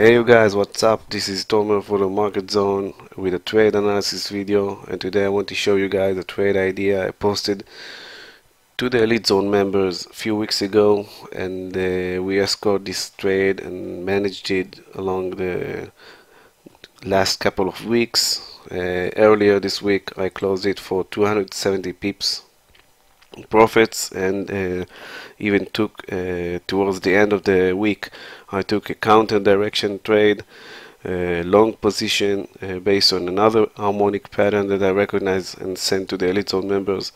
Hey you guys, what's up? This is Tomer for the Market Zone with a trade analysis video, and today I want to show you guys a trade idea I posted to the Elite Zone members a few weeks ago, and we escorted this trade and managed it along the last couple of weeks. Earlier this week I closed it for 270 pips profits, and even took towards the end of the week I took a counter direction trade, long position based on another harmonic pattern that I recognized and sent to the Elite Zone members,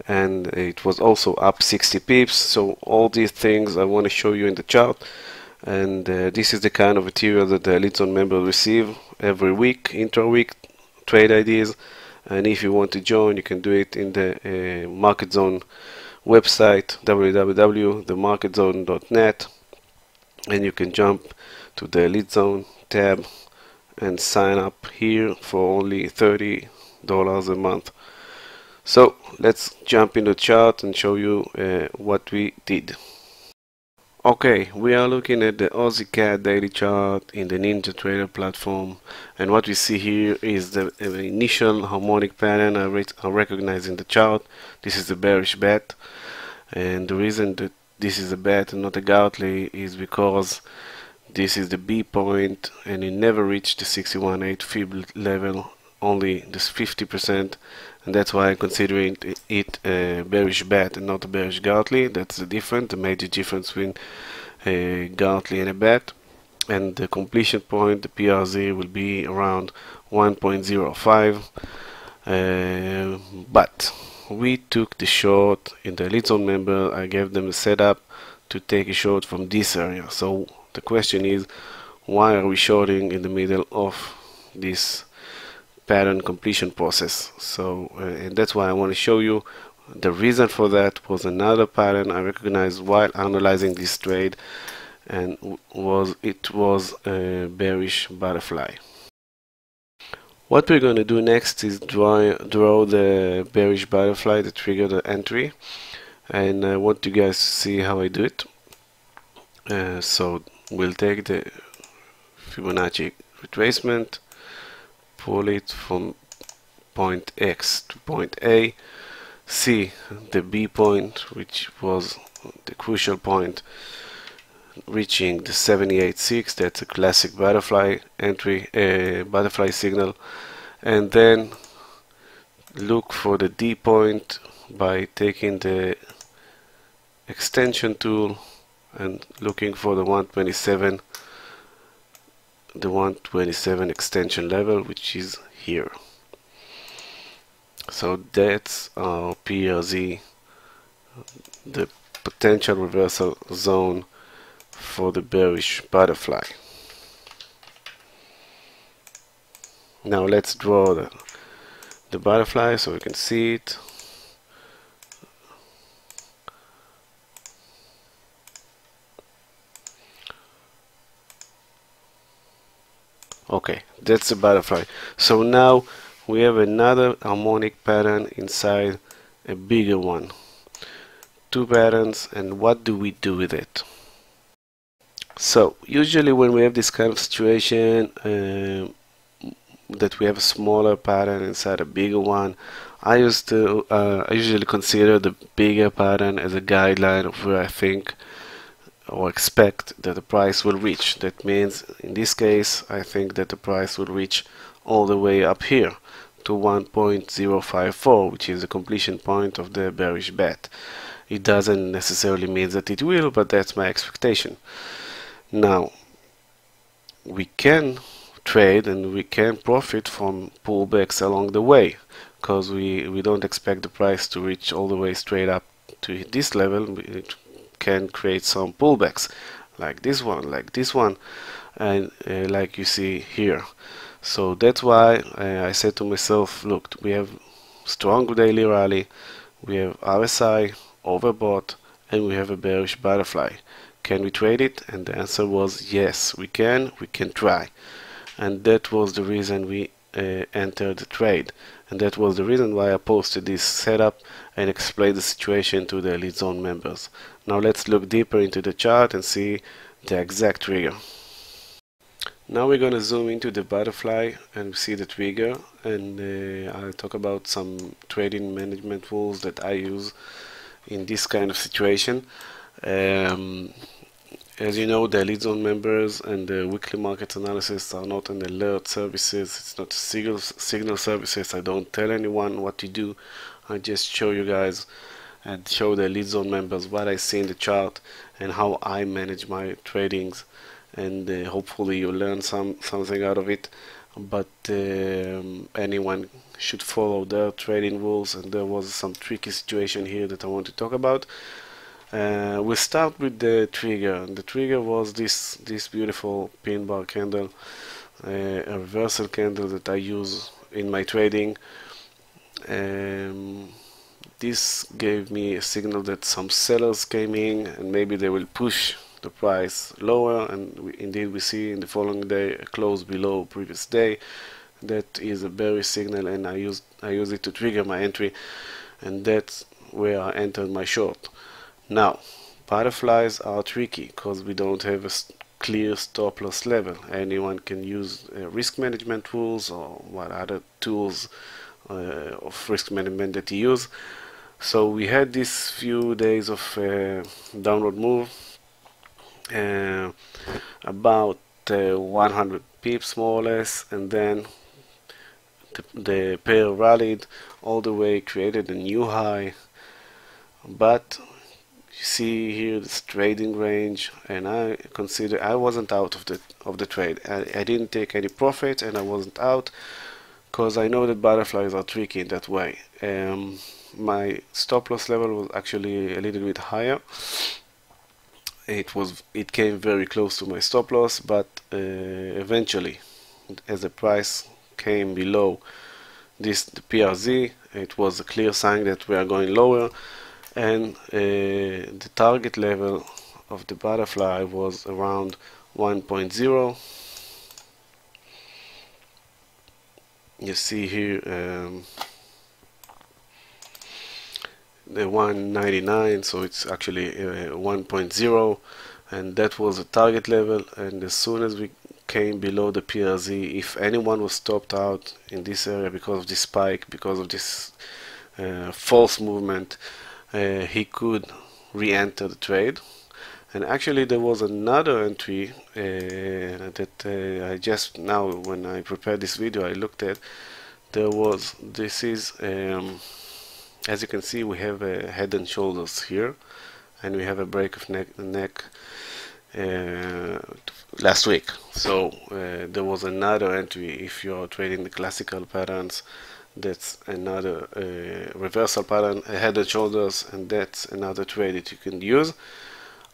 and it was also up 60 pips. So all these things I want to show you in the chart, and this is the kind of material that the Elite Zone members receive every week, intra-week trade ideas. And if you want to join, you can do it in the MarketZone website, www.themarketzone.net, and you can jump to the Elite Zone tab and sign up here for only $30 a month. So let's jump in the chart and show you what we did. Okay, we are looking at the AUDCAD daily chart in the NinjaTrader platform, and what we see here is the initial harmonic pattern I recognize in the chart. This is a bearish bet, and the reason that this is a bet and not a Gartley is because this is the B point and it never reached the 61.8 fib level, only this 50%, and that's why I'm considering it a bearish bet and not a bearish Gartley. That's the difference, the major difference between a Gartley and a bet. And the completion point, the PRZ, will be around 1.05, but we took the short in the Elite Zone member. I gave them a setup to take a short from this area. So the question is, why are we shorting in the middle of this pattern completion process? So and that's why I want to show you. The reason for that was another pattern I recognized while analyzing this trade, and it was a bearish butterfly. What we're going to do next is draw the bearish butterfly that triggered the entry, and I want you guys to see how I do it. So we'll take the Fibonacci retracement, pull it from point X to point A, see the B point, which was the crucial point, reaching the 78.6. That's a classic butterfly entry, butterfly signal, and then look for the D point by taking the extension tool and looking for the 127 extension level, which is here. So that's our PRZ, the potential reversal zone for the bearish butterfly. Now let's draw the butterfly so we can see it. Okay, that's the butterfly. So now we have another harmonic pattern inside a bigger one. Two patterns, and what do we do with it? So usually when we have this kind of situation, that we have a smaller pattern inside a bigger one, I usually consider the bigger pattern as a guideline of where I think or expect that the price will reach. That means in this case I think that the price will reach all the way up here to 1.054, which is the completion point of the bearish bet. It doesn't necessarily mean that it will, but that's my expectation. Now we can trade and we can profit from pullbacks along the way, because we don't expect the price to reach all the way straight up to this level. It can create some pullbacks like this one, and like you see here. So that's why I said to myself, look, we have strong daily rally, we have RSI overbought, and we have a bearish butterfly. Can we trade it? And the answer was yes, we can try. And that was the reason we entered the trade, and that was the reason why I posted this setup and explained the situation to the Elite Zone members. Now let's look deeper into the chart and see the exact trigger. Now we're going to zoom into the butterfly and see the trigger, and I'll talk about some trading management rules that I use in this kind of situation. As you know, the Elite Zone members and the weekly market analysis are not an alert services. It's not signal services. I don't tell anyone what to do. I just show you guys and show the Elite Zone members what I see in the chart and how I manage my tradings, and hopefully you learn something out of it. But anyone should follow their trading rules, and there was some tricky situation here that I want to talk about. We'll start with the trigger. The trigger was this beautiful pin bar candle, a reversal candle that I use in my trading. This gave me a signal that some sellers came in and maybe they will push the price lower, and indeed we see in the following day a close below previous day. That is a bearish signal, and I use it to trigger my entry, and that's where I entered my short. Now, butterflies are tricky because we don't have a clear stop loss level. Anyone can use risk management rules or what other tools of risk management that you use. So we had these few days of downward move, about 100 pips more or less, and then the pair rallied all the way, created a new high. But you see here this trading range, and I consider I wasn't out of the trade. I didn't take any profit, and I wasn't out because I know that butterflies are tricky in that way. My stop loss level was actually a little bit higher. It came very close to my stop loss, but eventually, as the price came below the PRZ, it was a clear sign that we are going lower, and the target level of the butterfly was around 1.0. You see here the 199, so it's actually 1.0, and that was the target level. And as soon as we came below the PRZ, if anyone was stopped out in this area because of this spike, because of this false movement, he could re-enter the trade. And actually there was another entry that I just now, when I prepared this video, I looked at. This is as you can see, we have a head and shoulders here, and we have a break of neck last week. So there was another entry. If you are trading the classical patterns, that's another reversal pattern, a head and shoulders, and that's another trade that you can use.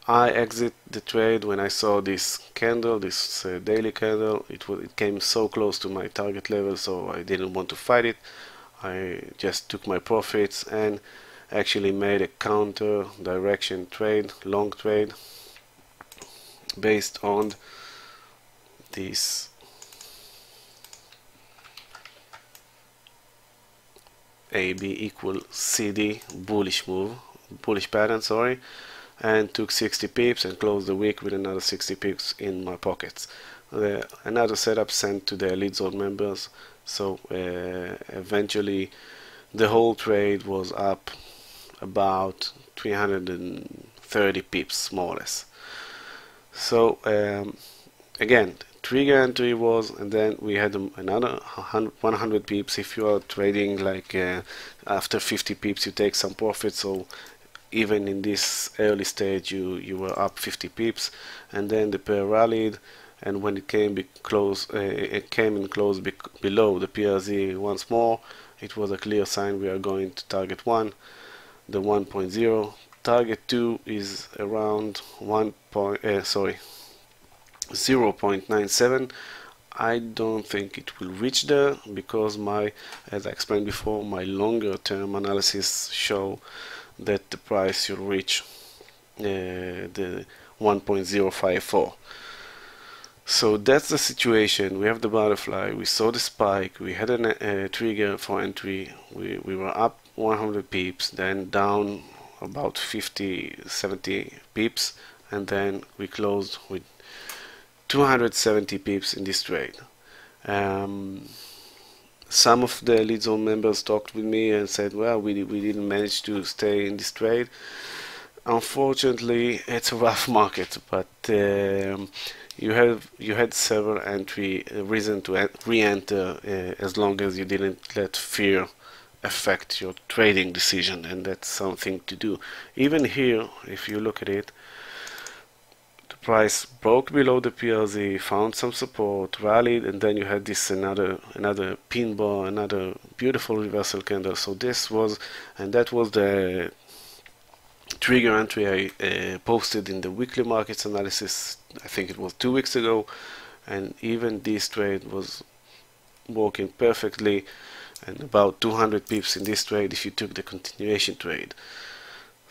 I exit the trade when I saw this candle, this daily candle. It came so close to my target level, so I didn't want to fight it. I just took my profits and actually made a counter direction trade, long trade, based on this AB equal CD bullish pattern, sorry, and took 60 pips and closed the week with another 60 pips in my pockets. Another setup sent to the Elite Zone members. So eventually the whole trade was up about 330 pips more or less. So again, trigger entry was, and then we had another 100 pips. If you are trading like after 50 pips you take some profit, so even in this early stage you were up 50 pips, and then the pair rallied, and when it came and closed below the PRZ once more, it was a clear sign we are going to target 1, the 1.0. Target 2 is around 0.97. I don't think it will reach there because as I explained before, my longer term analysis show that the price should reach the 1.054. So that's the situation. We have the butterfly, we saw the spike, we had a trigger for entry, we were up 100 pips, then down about 50-70 pips, and then we closed with 270 pips in this trade. Some of the AUDCAD members talked with me and said, well, we didn't manage to stay in this trade. Unfortunately, it's a rough market, but you had several reason to re-enter as long as you didn't let fear affect your trading decision, and that's something to do. Even here, if you look at it, the price broke below the PRZ, found some support, rallied, and then you had this another pin bar, another beautiful reversal candle. So this was, and that was the trigger entry I posted in the weekly markets analysis. I think it was 2 weeks ago, and even this trade was working perfectly, and about 200 pips in this trade if you took the continuation trade.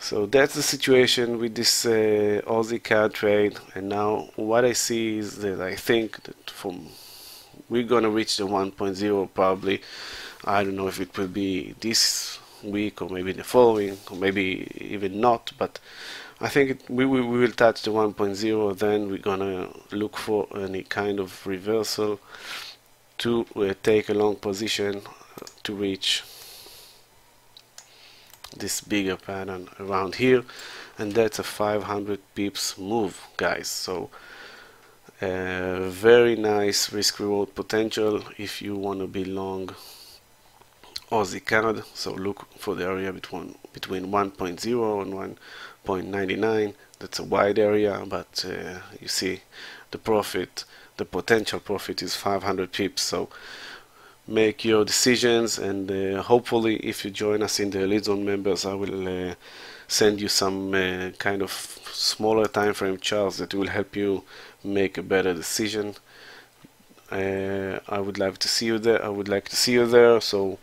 So that's the situation with this AUDCAD trade. And now what I see is that I think that we're gonna reach the 1.0 probably. I don't know if it will be this week or maybe the following, or maybe even not, but I think we will touch the 1.0. Then we're gonna look for any kind of reversal to take a long position to reach this bigger pattern around here, and that's a 500 pips move, guys. So very nice risk reward potential if you want to be long AUDCAD. So look for the area between 1.0 and 1.99. That's a wide area, but you see the potential profit is 500 pips. So make your decisions, and hopefully if you join us in the AUDCAD members, I will send you some kind of smaller time frame charts that will help you make a better decision. I would like to see you there. So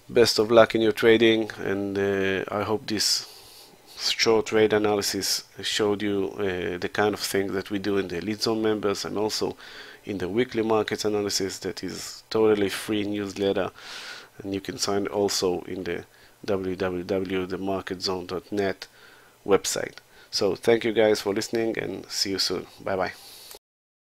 best of luck in your trading, and I hope this short trade analysis showed you the kind of thing that we do in the AUDCAD members, and also in the weekly markets analysis that is totally free newsletter, and you can sign also in the www.themarketzone.net website. So thank you guys for listening, and see you soon. Bye bye.